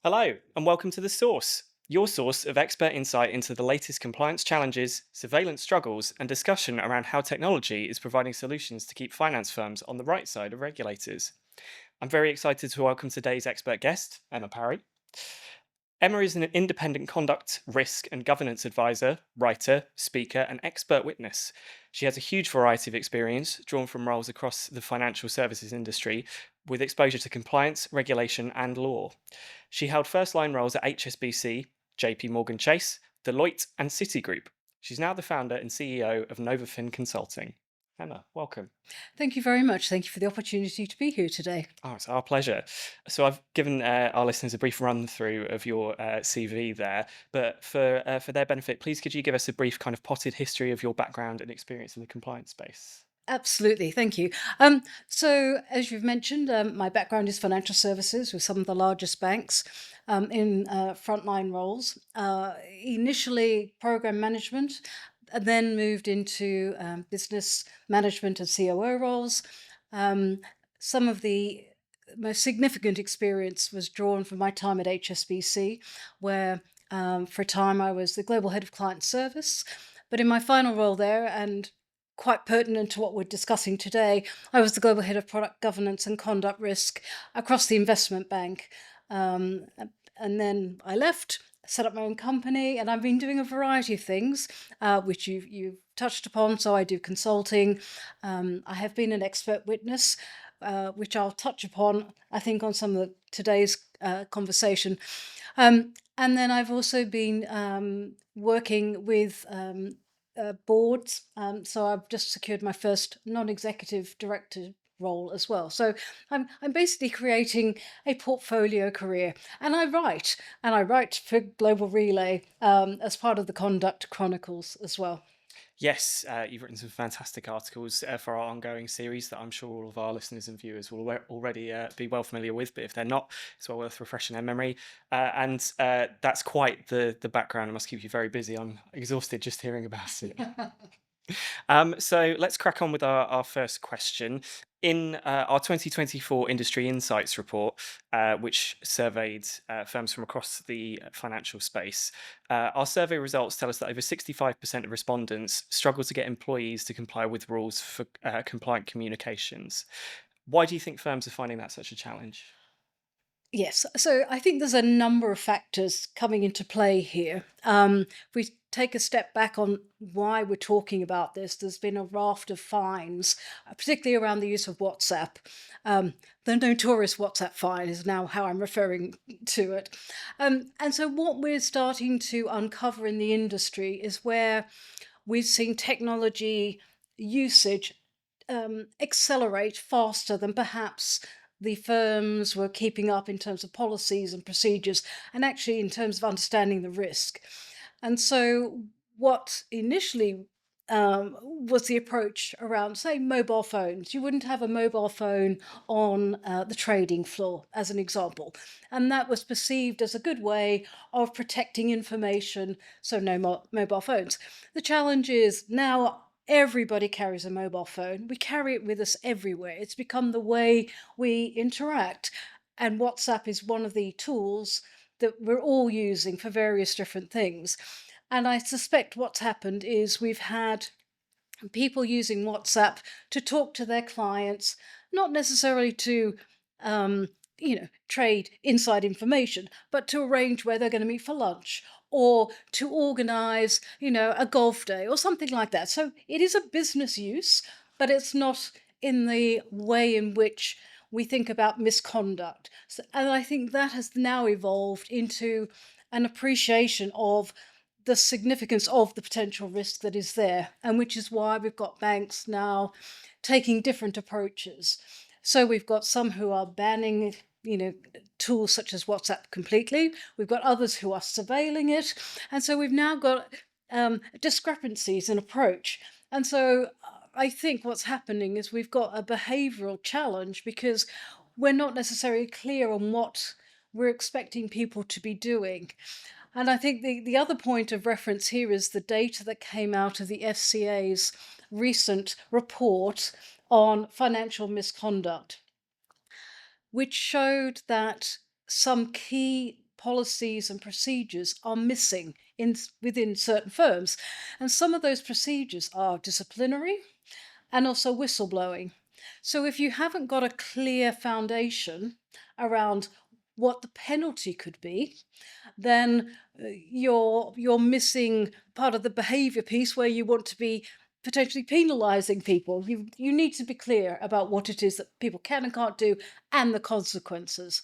Hello, and welcome to The Source, your source of expert insight into the latest compliance challenges, surveillance struggles, and discussion around how technology is providing solutions to keep finance firms on the right side of regulators. I'm very excited to welcome today's expert guest, Emma Parry. Emma is an independent conduct, risk, and governance advisor, writer, speaker, and expert witness. She has a huge variety of experience drawn from roles across the financial services industry with exposure to compliance, regulation, and law. She held first line roles at HSBC, JP Morgan Chase, Deloitte, and Citigroup. She's now the founder and CEO of Novafin Consulting. Emma, welcome. Thank you very much. Thank you for the opportunity to be here today. Oh, it's our pleasure. So I've given our listeners a brief run through of your CV there, but for their benefit, please could you give us a brief kind of potted history of your background and experience in the compliance space? Absolutely, thank you. So, as you've mentioned, my background is financial services with some of the largest banks in frontline roles. Initially, program management, and then moved into business management and COO roles. Um, some of the most significant experience was drawn from my time at HSBC, where for a time I was the global head of client service. But in my final role there, and quite pertinent to what we're discussing today, I was the global head of product governance and conduct risk across the investment bank. Um, and then I left, set up my own company, and I've been doing a variety of things, which you've touched upon. So I do consulting. I have been an expert witness, which I'll touch upon, I think, on some of today's conversation. And then I've also been working with boards. So I've just secured my first non-executive director role as well. So I'm basically creating a portfolio career, and I write for Global Relay as part of the Conduct Chronicles as well. Yes, you've written some fantastic articles for our ongoing series that I'm sure all of our listeners and viewers will already be well familiar with. But if they're not, it's well worth refreshing their memory. And that's quite the background. It must keep you very busy. I'm exhausted just hearing about it. So let's crack on with our first question. In our 2024 Industry Insights report, which surveyed firms from across the financial space, our survey results tell us that over 65% of respondents struggle to get employees to comply with rules for compliant communications. Why do you think firms are finding that such a challenge? Yes, so I think there's a number of factors coming into play here. If we take a step back on why we're talking about this, there's been a raft of fines, particularly around the use of WhatsApp. The notorious WhatsApp fine is now how I'm referring to it. And so, what we're starting to uncover in the industry is where we've seen technology usage accelerate faster than perhaps the firms were keeping up in terms of policies and procedures, and actually in terms of understanding the risk. And so, what initially was the approach around, say, mobile phones? You wouldn't have a mobile phone on the trading floor, as an example. And that was perceived as a good way of protecting information, so no more mobile phones. The challenge is now everybody carries a mobile phone. We carry it with us everywhere. It's become the way we interact. And WhatsApp is one of the tools that we're all using for various different things. And I suspect what's happened is we've had people using WhatsApp to talk to their clients, not necessarily to, trade inside information, but to arrange where they're going to meet for lunch or to organize, a golf day or something like that. So it is a business use, but it's not in the way in which we think about misconduct. So, and I think that has now evolved into an appreciation of the significance of the potential risk that is there, and which is why we've got banks now taking different approaches. So we've got some who are banning, tools such as WhatsApp completely. We've got others who are surveilling it, and so we've now got discrepancies in approach. And so I think what's happening is we've got a behavioural challenge because we're not necessarily clear on what we're expecting people to be doing. And I think the other point of reference here is the data that came out of the FCA's recent report on financial misconduct, which showed that some key policies and procedures are missing within certain firms. And some of those procedures are disciplinary and also whistleblowing. So if you haven't got a clear foundation around what the penalty could be, then you're missing part of the behavior piece where you want to be potentially penalizing people. You need to be clear about what it is that people can and can't do and the consequences.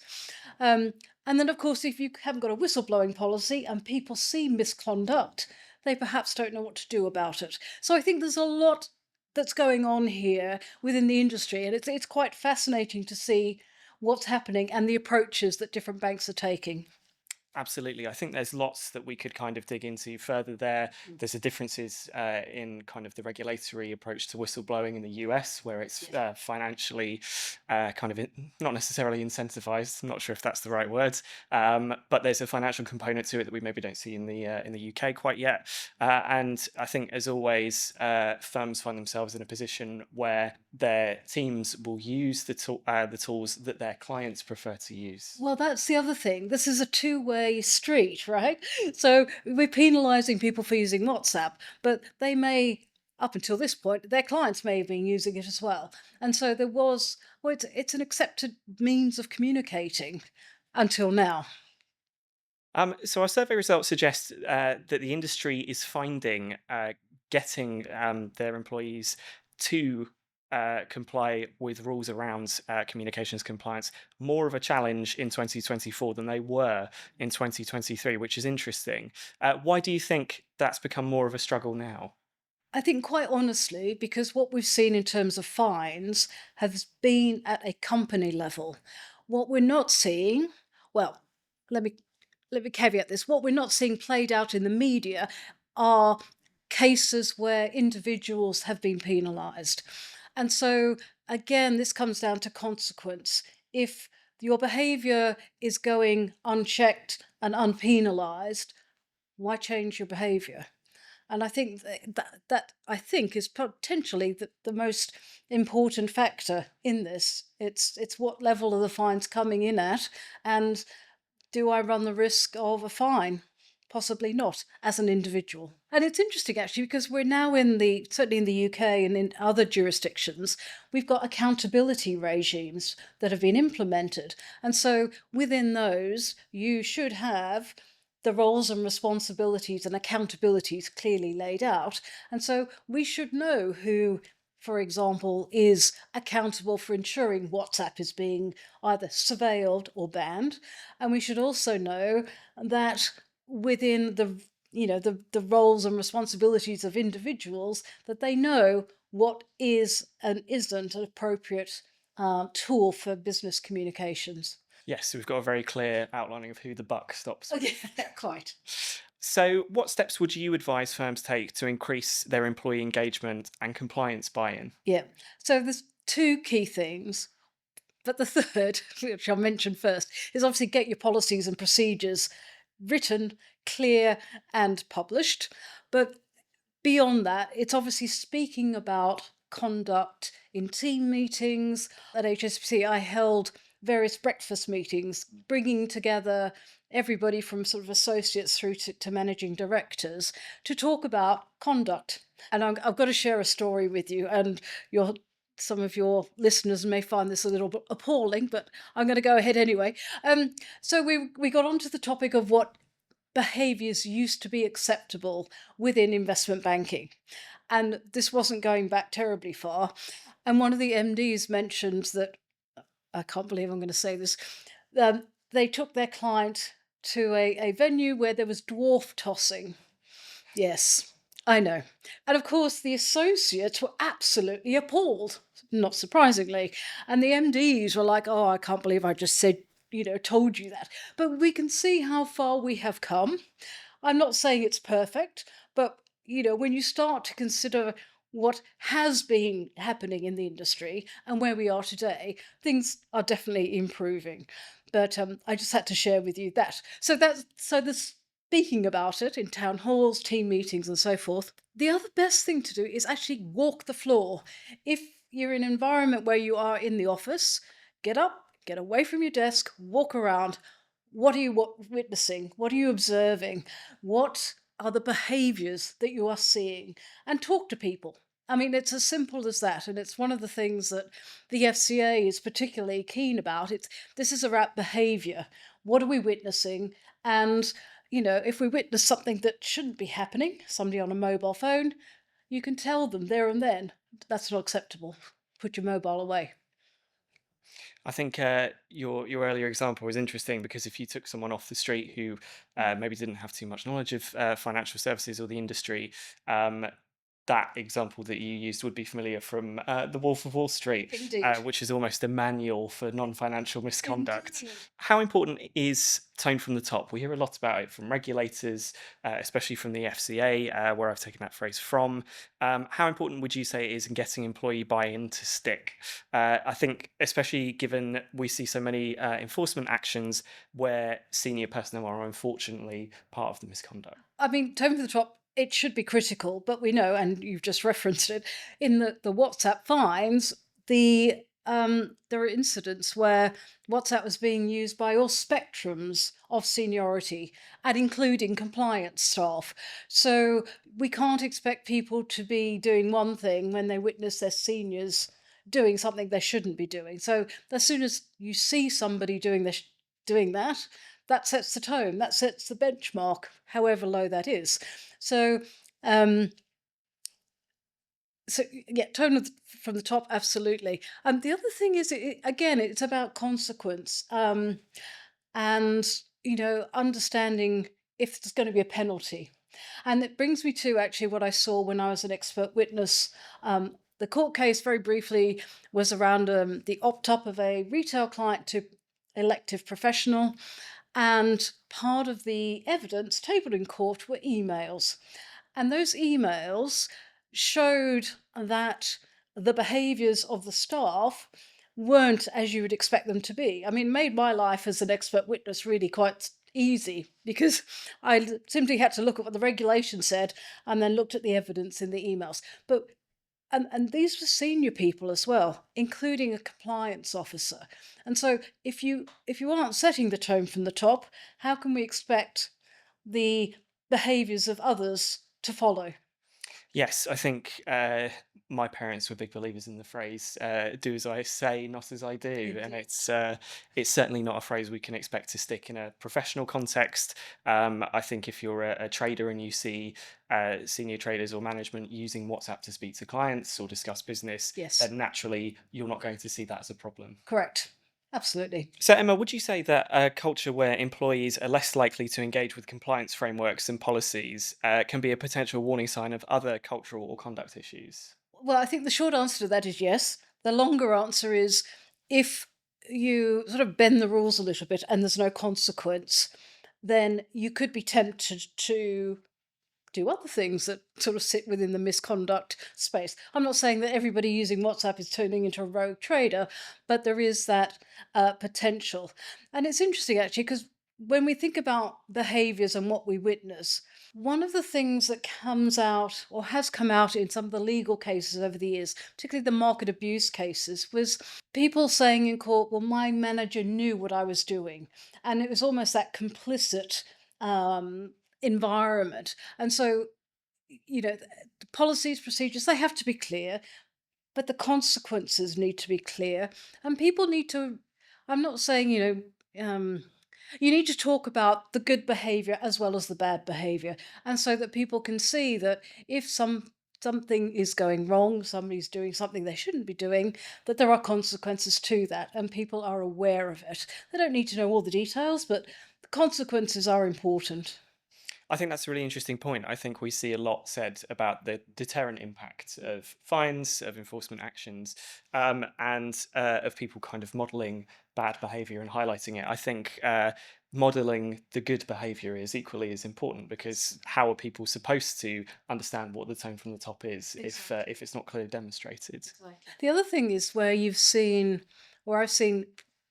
Um, and then, of course, if you haven't got a whistleblowing policy and people see misconduct, they perhaps don't know what to do about it. So I think there's a lot that's going on here within the industry, and it's quite fascinating to see what's happening and the approaches that different banks are taking. Absolutely. I think there's lots that we could kind of dig into further there. Mm. There's the differences in kind of the regulatory approach to whistleblowing in the US, where it's Yes. financially kind of not necessarily incentivized. I'm not sure if that's the right word, but there's a financial component to it that we maybe don't see in the UK quite yet. And I think, as always, firms find themselves in a position where their teams will use the tools that their clients prefer to use. Well, that's the other thing. This is a two-way street, right? So we're penalizing people for using WhatsApp, but they may, up until this point, their clients may have been using it as well. And so there was, well, it's an accepted means of communicating until now. So our survey results suggest that the industry is finding getting their employees to comply with rules around communications compliance more of a challenge in 2024 than they were in 2023, which is interesting. Why do you think that's become more of a struggle now? I think quite honestly, because what we've seen in terms of fines has been at a company level. What we're not seeing, well, let me let me caveat this. What we're not seeing played out in the media are cases where individuals have been penalised. And so again, this comes down to consequence. If your behaviour is going unchecked and unpenalised, why change your behaviour? And I think that I think is potentially the most important factor in this. It's what level are the fines coming in at, and do I run the risk of a fine? Possibly not as an individual. And it's interesting actually because we're now in the certainly in the UK and in other jurisdictions, we've got accountability regimes that have been implemented. And so within those, you should have the roles and responsibilities and accountabilities clearly laid out. And so we should know who, for example, is accountable for ensuring WhatsApp is being either surveilled or banned. And we should also know that within the roles and responsibilities of individuals, that they know what is and isn't an appropriate tool for business communications. Yes, we've got a very clear outlining of who the buck stops Oh, with. yeah, quite. So, what steps would you advise firms take to increase their employee engagement and compliance buy-in? Yeah. So there's two key things. But the third, which I'll mention first, is obviously get your policies and procedures written, clear, and published. But beyond that, it's obviously speaking about conduct in team meetings. At HSBC, I held various breakfast meetings, bringing together everybody from sort of associates through to managing directors to talk about conduct. And I've got to share a story with you, and your some of your listeners may find this a little bit appalling, but I'm going to go ahead anyway. So we got onto the topic of what behaviours used to be acceptable within investment banking. And this wasn't going back terribly far. And one of the MDs mentioned that, I can't believe I'm going to say this, they took their client to a venue where there was dwarf tossing. Yes, I know. And of course, the associates were absolutely appalled, not surprisingly. And the MDs were like, oh, I can't believe I just said, told you that. But we can see how far we have come. I'm not saying it's perfect, but when you start to consider what has been happening in the industry and where we are today, things are definitely improving. But I just had to share with you that. So the speaking about it in town halls, team meetings, and so forth. The other best thing to do is actually walk the floor. If you're in an environment where you are in the office, get up, get away from your desk, walk around, What are you witnessing? What are you observing? What are the behaviors that you are seeing? And talk to people. I mean, it's as simple as that. And it's one of the things that the FCA is particularly keen about. This is about behavior. What are we witnessing? And, if we witness something that shouldn't be happening, somebody on a mobile phone, you can tell them there and then that's not acceptable. Put your mobile away. I think your earlier example was interesting because if you took someone off the street who maybe didn't have too much knowledge of financial services or the industry, um, that example that you used would be familiar from The Wolf of Wall Street, Indeed. which is almost a manual for non-financial misconduct. Indeed. How important is tone from the top? We hear a lot about it from regulators, especially from the FCA, where I've taken that phrase from. How important would you say it is in getting employee buy-in to stick? I think, especially given we see so many enforcement actions where senior personnel are unfortunately part of the misconduct. I mean, tone for the top, it should be critical, but we know, and you've just referenced it, in the WhatsApp fines, there are incidents where WhatsApp was being used by all spectrums of seniority and including compliance staff. So we can't expect people to be doing one thing when they witness their seniors doing something they shouldn't be doing. So as soon as you see somebody doing that, that sets the tone, that sets the benchmark, however low that is. So, um, yeah, from the top, absolutely. The other thing is, again, it's about consequence, and understanding if there's going to be a penalty. And it brings me to actually what I saw when I was an expert witness. The court case, very briefly, was around the opt up of a retail client to elective professional. And part of the evidence tabled in court were emails. And those emails showed that the behaviours of the staff weren't as you would expect them to be. I mean, made my life as an expert witness really quite easy because simply had to look at what the regulation said and then looked at the evidence in the emails. But and these were senior people as well, including a compliance officer. And so if you aren't setting the tone from the top, how can we expect the behaviours of others to follow? Yes, I think my parents were big believers in the phrase "do as I say, not as I do," and Indeed. it's certainly not a phrase we can expect to stick in a professional context. I think if you're a trader and you see senior traders or management using WhatsApp to speak to clients or discuss business, Yes, then naturally you're not going to see that as a problem. correct. Absolutely. So, Emma, would you say that a culture where employees are less likely to engage with compliance frameworks and policies can be a potential warning sign of other cultural or conduct issues? Well, I think the short answer to that is yes. The longer answer is if you sort of bend the rules a little bit and there's no consequence, then you could be tempted to do other things that sort of sit within the misconduct space. I'm not saying that everybody using WhatsApp is turning into a rogue trader, but there is that potential. And it's interesting actually because when we think about behaviors and what we witness, one of the things that comes out or has come out in some of the legal cases over the years, particularly the market abuse cases, was people saying in court, well, my manager knew what I was doing. And it was almost that complicit environment. And so, the policies, procedures, they have to be clear, but the consequences need to be clear. And people need to, I'm not saying, you need to talk about the good behavior as well as the bad behavior. And so that people can see that if something is going wrong, somebody's doing something they shouldn't be doing, that there are consequences to that and people are aware of it. They don't need to know all the details, but the consequences are important. I think that's a really interesting point. I think we see a lot said about the deterrent impact of fines, of enforcement actions, and of people kind of modeling bad behavior and highlighting it. I think modeling the good behavior is equally as important because how are people supposed to understand what the tone from the top is Exactly. if it's not clearly demonstrated? Exactly. The other thing is where I've seen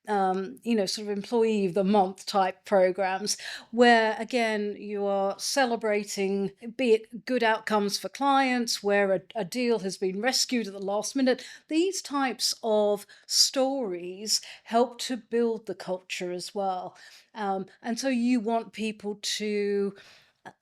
sort of employee of the month type programs, where again you are celebrating, be it good outcomes for clients, where a deal has been rescued at the last minute. These types of stories help to build the culture as well. And so you want people to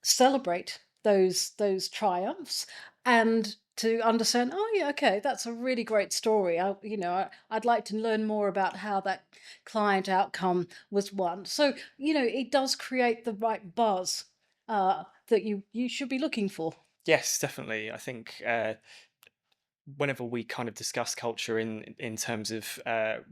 celebrate those triumphs and to understand, oh yeah, okay, that's a really great story. I'd like to learn more about how that client outcome was won. So it does create the right buzz that you should be looking for. Yes, definitely. I think whenever we kind of discuss culture in terms of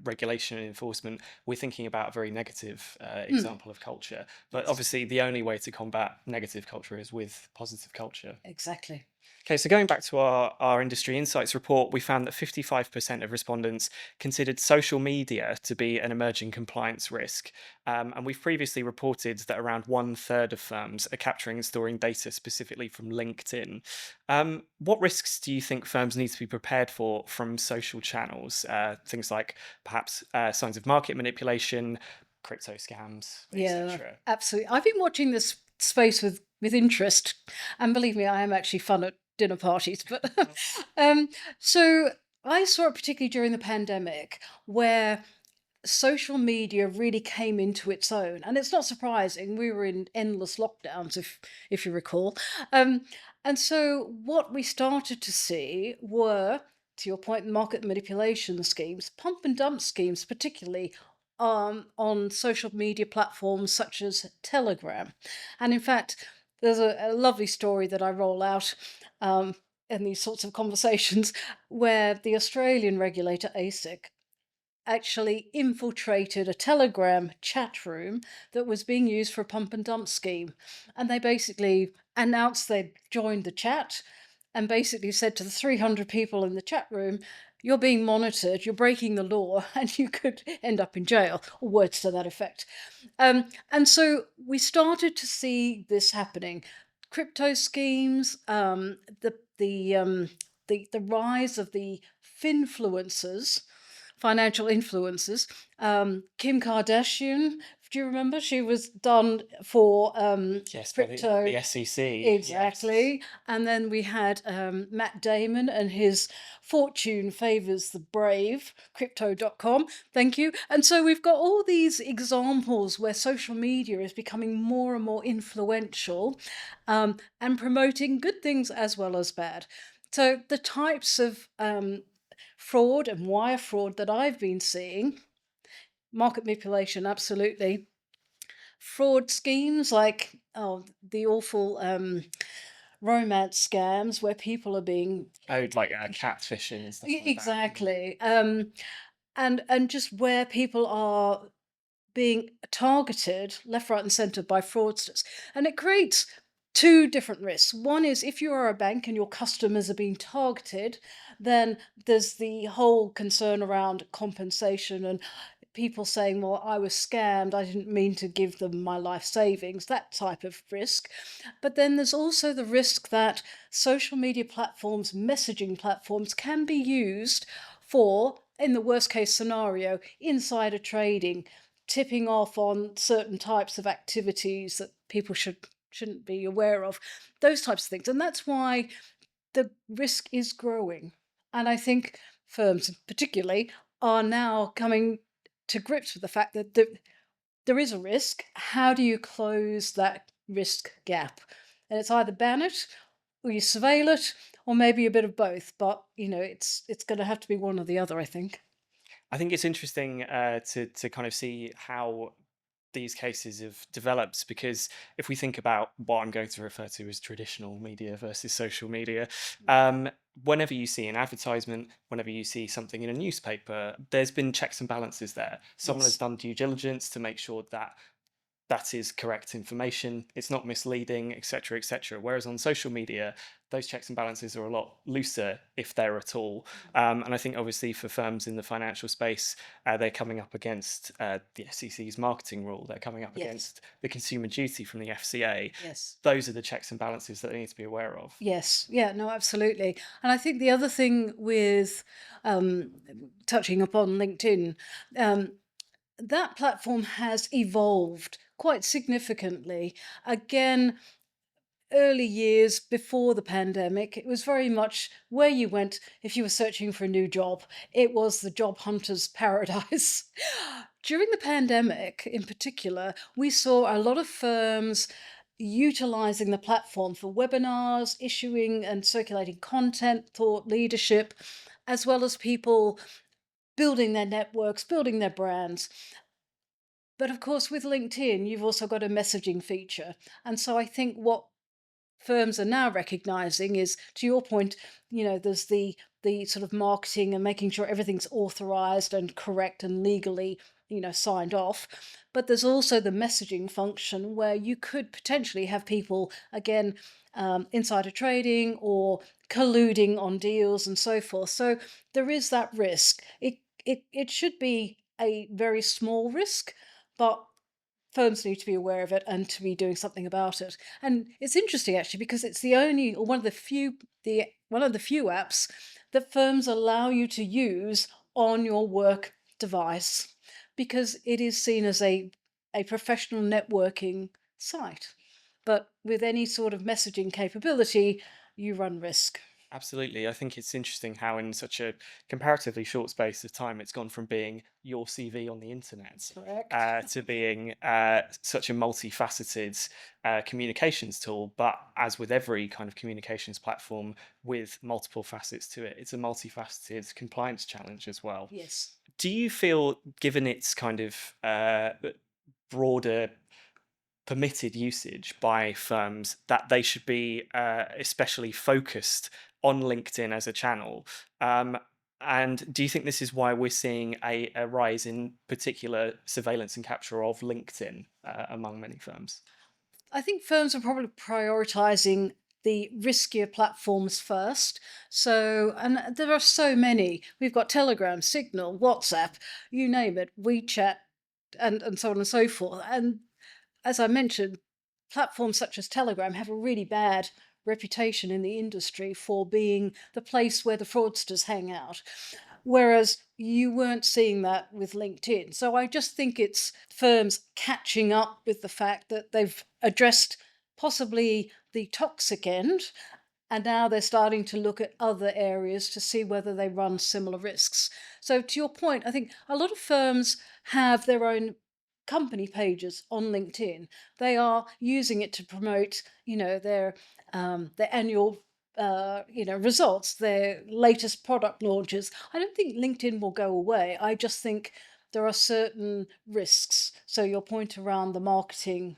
regulation and enforcement, we're thinking about a very negative Mm, example of culture. But yes, obviously, the only way to combat negative culture is with positive culture. exactly. Okay, so going back to our industry insights report, we found that 55% of respondents considered social media to be an emerging compliance risk. And we've previously reported that around one third of firms are capturing and storing data specifically from LinkedIn. What risks do you think firms need to be prepared for from social channels? Things like perhaps signs of market manipulation, crypto scams, Yeah, etc. absolutely. I've been watching this space with interest, and believe me, I am actually fun at dinner parties. But um, so I saw it particularly during the pandemic, where social media really came into its own, and it's not surprising. We were in endless lockdowns, if you recall, um, and so what we started to see were, to your point, market manipulation schemes, pump and dump schemes, particularly on social media platforms such as Telegram. And in fact, there's a lovely story that I roll out um, in these sorts of conversations where the Australian regulator ASIC actually infiltrated a Telegram chat room that was being used for a pump and dump scheme. And they basically announced they'd joined the chat and basically said to the 300 people in the chat room, you're being monitored, you're breaking the law, and you could end up in jail, or words to that effect. And so we started to see this happening. Crypto schemes, the rise of the finfluencers, financial influencers. Kim Kardashian, do you remember? She was done for Yes, by crypto. the SEC. Yes. Exactly. And then we had Matt Damon and his Fortune Favors the Brave, crypto.com. Thank you. And so we've got all these examples where social media is becoming more and more influential and promoting good things as well as bad. So the types of fraud and wire fraud that I've been seeing, market manipulation, absolutely. Fraud schemes like, oh, the awful romance scams where people are being Oh, like catfishing and stuff like that. exactly, and just where people are being targeted left, right, and centre by fraudsters. And it creates two different risks. One is if you are a bank and your customers are being targeted, then there's the whole concern around compensation and people saying, well, I was scammed, I didn't mean to give them my life savings, that type of risk. But then there's also the risk that social media platforms, messaging platforms, can be used for, in the worst case scenario, insider trading, tipping off on certain types of activities that people shouldn't be aware of, those types of things. And that's why the risk is growing. And I think firms particularly are now coming to grips with the fact that there is a risk. How do you close that risk gap? And it's either ban it or you surveil it or maybe a bit of both. But it's going to have to be one or the other, I think. I think it's interesting to kind of see how these cases have developed because if we think about what I'm going to refer to as traditional media versus social media, um, whenever you see an advertisement, whenever you see something in a newspaper, there's been checks and balances there. Someone has Yes. done due diligence to make sure that that is correct information, it's not misleading, etc., etc. Whereas on social media, those checks and balances are a lot looser, if they're at all. And I think obviously for firms in the financial space, they're coming up against the SEC's marketing rule, they're coming up Yes. against the consumer duty from the FCA. Yes. Those are the checks and balances that they need to be aware of. Yes, yeah, no, absolutely. And I think the other thing with um, touching upon LinkedIn, um, that platform has evolved quite significantly. Again, early years before the pandemic, it was very much where you went if you were searching for a new job. It was the job hunter's paradise. During the pandemic, in particular, we saw a lot of firms utilizing the platform for webinars, issuing and circulating content, thought leadership, as well as people building their networks, building their brands. But of course, with LinkedIn, you've also got a messaging feature. And so I think what firms are now recognizing is, to your point, there's the sort of marketing and making sure everything's authorized and correct and legally, signed off. But there's also the messaging function where you could potentially have people, again, insider trading or colluding on deals and so forth. So there is that risk. It should be a very small risk, but firms need to be aware of it and to be doing something about it. And it's interesting actually because it's the only or one of the few apps that firms allow you to use on your work device because it is seen as a professional networking site. But with any sort of messaging capability, you run risk. Absolutely. I think it's interesting how, in such a comparatively short space of time, it's gone from being your CV on the internet Correct. to being such a multifaceted communications tool. But as with every kind of communications platform with multiple facets to it, it's a multifaceted compliance challenge as well. Yes. Do you feel, given its kind of broader permitted usage by firms, that they should be especially focused on LinkedIn as a channel? Um, and do you think this is why we're seeing a rise in particular surveillance and capture of LinkedIn among many firms? I think firms are probably prioritizing the riskier platforms first. So, and there are so many. We've got Telegram, Signal, WhatsApp, you name it, WeChat, and so on and so forth. And as I mentioned, platforms such as Telegram have a really bad reputation in the industry for being the place where the fraudsters hang out. Whereas you weren't seeing that with LinkedIn. So I just think it's firms catching up with the fact that they've addressed possibly the toxic end and now they're starting to look at other areas to see whether they run similar risks. So, to your point, I think a lot of firms have their own company pages on LinkedIn. They are using it to promote, their annual, results, their latest product launches. I don't think LinkedIn will go away. I just think there are certain risks. So, your point around the marketing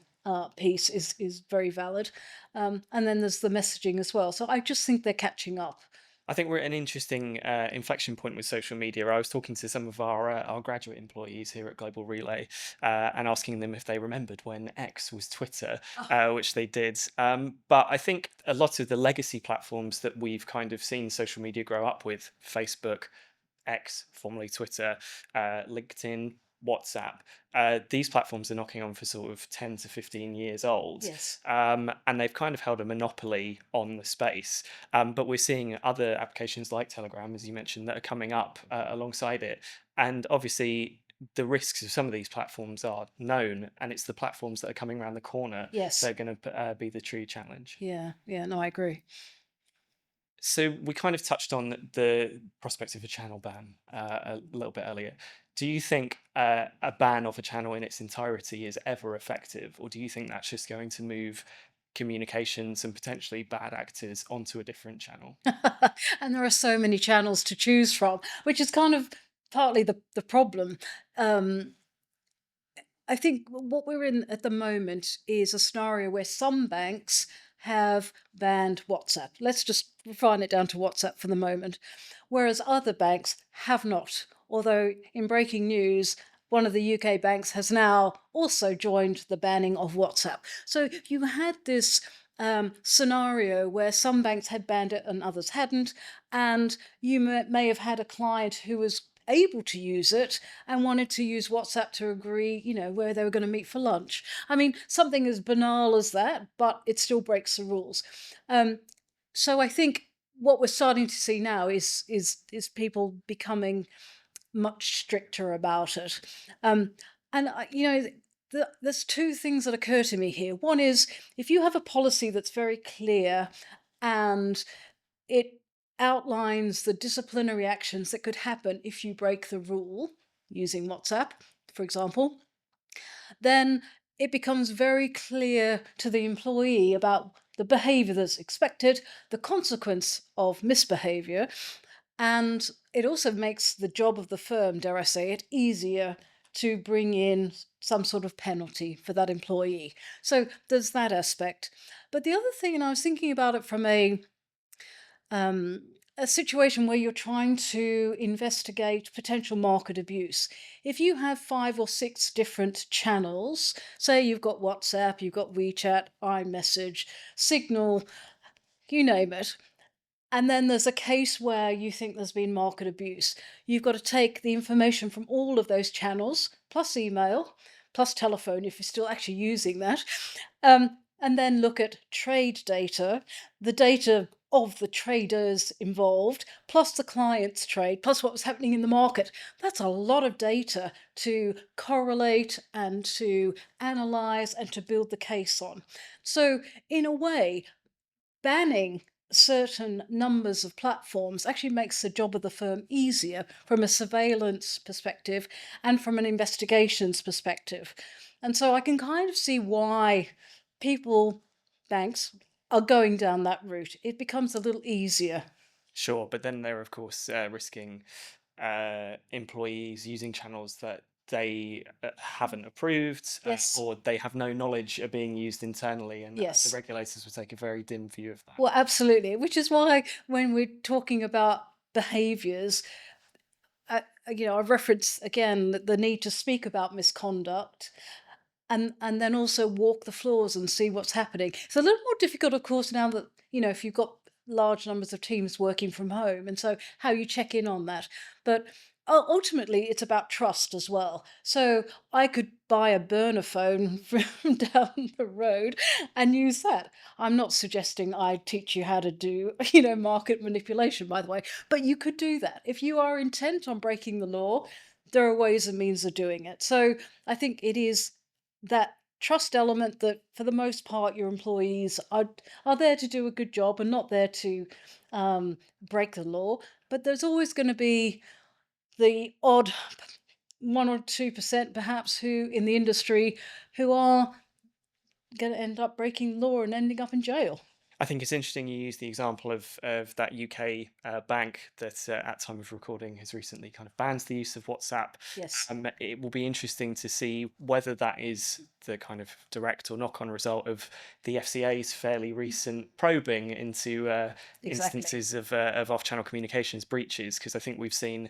piece is very valid. And then there's the messaging as well. So I just think they're catching up. I think we're at an interesting inflection point with social media. I was talking to some of our graduate employees here at Global Relay and asking them if they remembered when X was Twitter, Oh, which they did. But I think a lot of the legacy platforms that we've kind of seen social media grow up with, Facebook, X, formerly Twitter, LinkedIn, WhatsApp. These platforms are knocking on for sort of 10 to 15 years old. yes. And they've kind of held a monopoly on the space. But we're seeing other applications like Telegram, as you mentioned, that are coming up alongside it. And obviously, the risks of some of these platforms are known, and it's the platforms that are coming around the corner that Yes. are going to be the true challenge. Yeah. Yeah. No, I agree. So we kind of touched on the prospect of a channel ban a little bit earlier. Do you think a ban of a channel in its entirety is ever effective, or do you think that's just going to move communications and potentially bad actors onto a different channel? And there are so many channels to choose from, which is kind of partly the problem. Um, I think what we're in at the moment is a scenario where some banks have banned WhatsApp. Let's just refine it down to WhatsApp for the moment, whereas other banks have not. Although, in breaking news, one of the UK banks has now also joined the banning of WhatsApp. So you had this scenario where some banks had banned it and others hadn't, and you may have had a client who was able to use it and wanted to use WhatsApp to agree, where they were going to meet for lunch. I mean, something as banal as that, but it still breaks the rules. Um, so I think what we're starting to see now is people becoming much stricter about it. Um, And there's two things that occur to me here. One is if you have a policy that's very clear and it outlines the disciplinary actions that could happen if you break the rule using WhatsApp, for example, then it becomes very clear to the employee about the behavior that's expected, the consequence of misbehavior, and it also makes the job of the firm, dare I say it, easier to bring in some sort of penalty for that employee. So there's that aspect. But the other thing, and I was thinking about it from um, a situation where you're trying to investigate potential market abuse. If you have five or six different channels, say you've got WhatsApp, you've got WeChat, iMessage, Signal, you name it, and then there's a case where you think there's been market abuse. You've got to take the information from all of those channels, plus email, plus telephone if you're still actually using that, and then look at trade data, the data of the traders involved, plus the client's trade, plus what was happening in the market. That's a lot of data to correlate and to analyze and to build the case on. So, in a way, banning certain numbers of platforms actually makes the job of the firm easier from a surveillance perspective and from an investigations perspective. And so I can kind of see why people, banks, are going down that route. It becomes a little easier. Sure, but then they're of course risking employees using channels that they haven't approved, Yes, or they have no knowledge are being used internally, and the yes. regulators would take a very dim view of that. Well, absolutely. Which is why when we're talking about behaviors, I reference again the need to speak about misconduct and then also walk the floors and see what's happening. It's a little more difficult, of course, now that, if you've got large numbers of teams working from home, and so how you check in on that. But ultimately, it's about trust as well. So I could buy a burner phone from down the road and use that. I'm not suggesting I teach you how to do, market manipulation, by the way, but you could do that. If you are intent on breaking the law, there are ways and means of doing it. So I think it is that trust element that for the most part your employees are there to do a good job and not there to break the law, but there's always going to be the odd 1 or 2% perhaps who in the industry who are going to end up breaking law and ending up in jail. I think it's interesting you use the example of that UK bank that, at time of recording, has recently kind of banned the use of WhatsApp. Yes, It will be interesting to see whether that is the kind of direct or knock-on result of the FCA's fairly recent probing into exactly. instances of off-channel communications breaches, because I think we've seen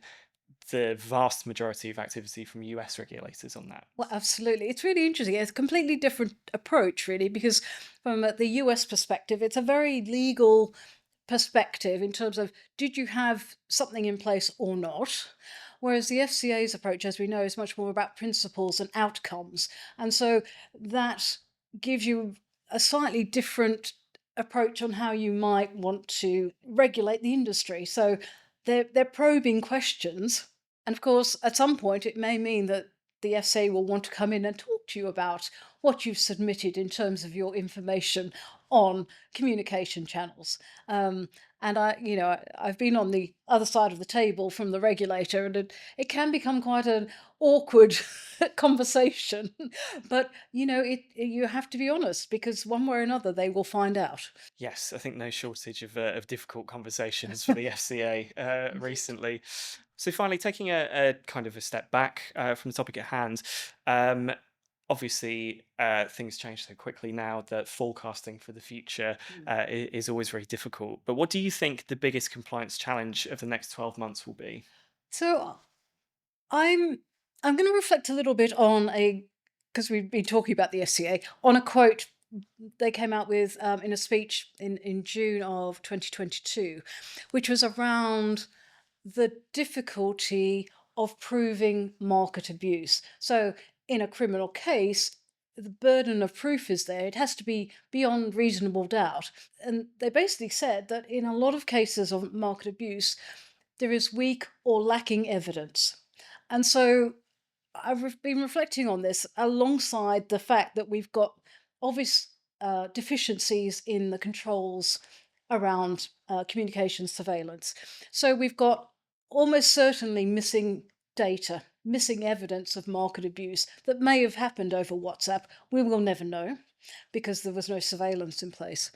the vast majority of activity from US regulators on that. Well, absolutely. It's really interesting. It's a completely different approach, really, because from the US perspective, it's a very legal perspective in terms of did you have something in place or not? Whereas the FCA's approach, as we know, is much more about principles and outcomes. And so that gives you a slightly different approach on how you might want to regulate the industry. So they're probing questions. And of course, at some point, it may mean that the FCA will want to come in and talk to you about what you've submitted in terms of your information on communication channels. Um, and I've been on the other side of the table from the regulator, and it can become quite an awkward conversation. But you have to be honest because one way or another they will find out. Yes, I think no shortage of difficult conversations for the FCA recently. So finally, taking a kind of a step back from the topic at hand, um, obviously things change so quickly now that forecasting for the future is always very difficult. But what do you think the biggest compliance challenge of the next 12 months will be? So I'm I'm going to reflect a little bit on a because we've been talking about the SCA on a quote they came out with in a speech in June of 2022, which was around the difficulty of proving market abuse. So in a criminal case, the burden of proof is there. It has to be beyond reasonable doubt. And they basically said that in a lot of cases of market abuse, there is weak or lacking evidence. And so Been reflecting on this alongside the fact that we've got obvious deficiencies in the controls around communication surveillance. So we've got almost certainly missing data, missing evidence of market abuse that may have happened over WhatsApp. We will never know because there was no surveillance in place.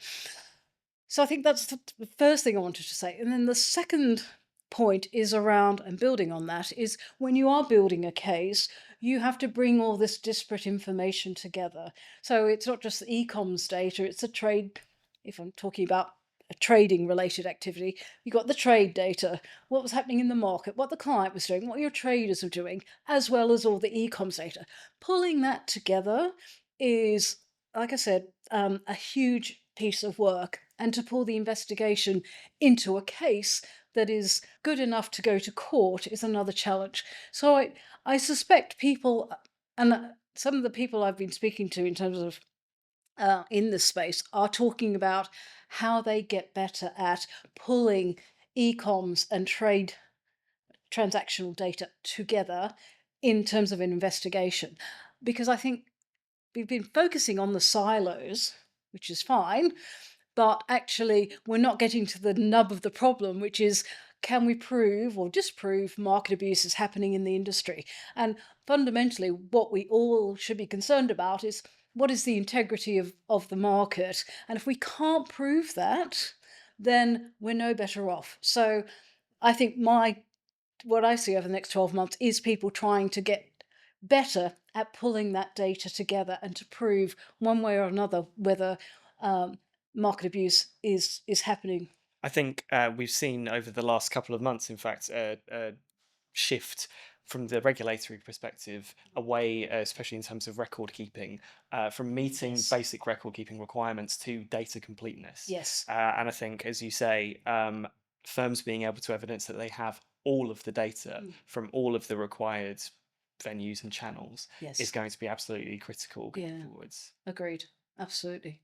So I think that's the first thing I wanted to say. And then the second point is around, and building on that, is when you are building a case, you have to bring all this disparate information together. So it's not just the e-coms data, it's a trade, if I'm talking about a trading related activity, you got the trade data, what was happening in the market, what the client was doing, what your traders are doing, as well as all the e-coms data. Pulling that together is, like I said, a huge piece of work. And to pull the investigation into a case that is good enough to go to court is another challenge. So I suspect people, and some of the people I've been speaking to in terms of in this space, are talking about how they get better at pulling e-coms and trade transactional data together in terms of an investigation. Because I think we've been focusing on the silos, which is fine, but actually we're not getting to the nub of the problem, which is, can we prove or disprove market abuse is happening in the industry? And fundamentally, what we all should be concerned about is, what is the integrity of the market? And if we can't prove that, then we're no better off. So I think what I see over the next 12 months is people trying to get better at pulling that data together and to prove one way or another whether um, market abuse is happening. I think we've seen over the last couple of months, in fact, a shift from the regulatory perspective away, especially in terms of record keeping, from meeting Yes. basic record keeping requirements to data completeness. Yes. And I think, as you say, firms being able to evidence that they have all of the data Mm. from all of the required venues and channels is Yes. going to be absolutely critical going Yeah. forwards. Agreed. Absolutely.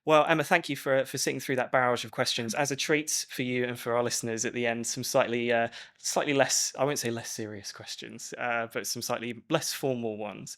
Well, Emma, thank you for sitting through that barrage of questions. As a treat for you and for our listeners at the end, some slightly less, I won't say less serious questions, but some slightly less formal ones.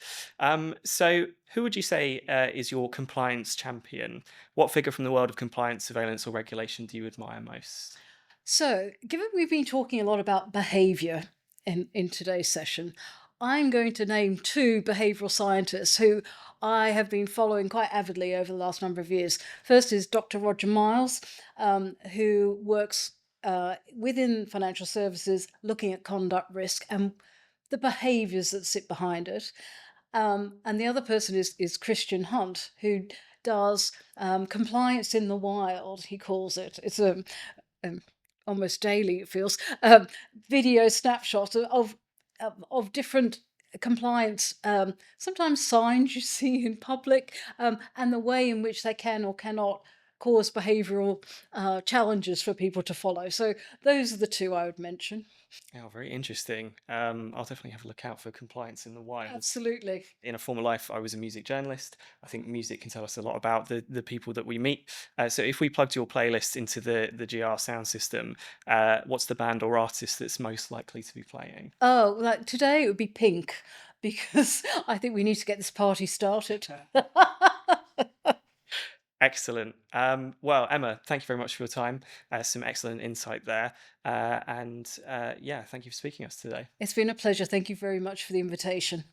So, who would you say is your compliance champion? What figure from the world of compliance, surveillance, or regulation do you admire most? So, given we've been talking a lot about behavior in today's session, I'm going to name two behavioral scientists who I have been following quite avidly over the last number of years. First is Dr. Roger Miles, who works within financial services looking at conduct risk and the behaviors that sit behind it. And the other person is Christian Hunt, who does compliance in the wild, he calls it. It's a um, almost daily it feels, video snapshot of different compliance, sometimes signs you see in public, and the way in which they can or cannot cause behavioural challenges for people to follow. So those are the two I would mention. Oh, very interesting. I'll definitely have a look out for compliance in the wild. Absolutely. In a former life, I was a music journalist. I think music can tell us a lot about the people that we meet. So if we plugged your playlist into the GR sound system, what's the band or artist that's most likely to be playing? Oh, like today it would be pink because I think we need to get this party started. Excellent. Well, Emma, thank you very much for your time. Some excellent insight there. And yeah, thank you for speaking to us today. It's been a pleasure. Thank you very much for the invitation.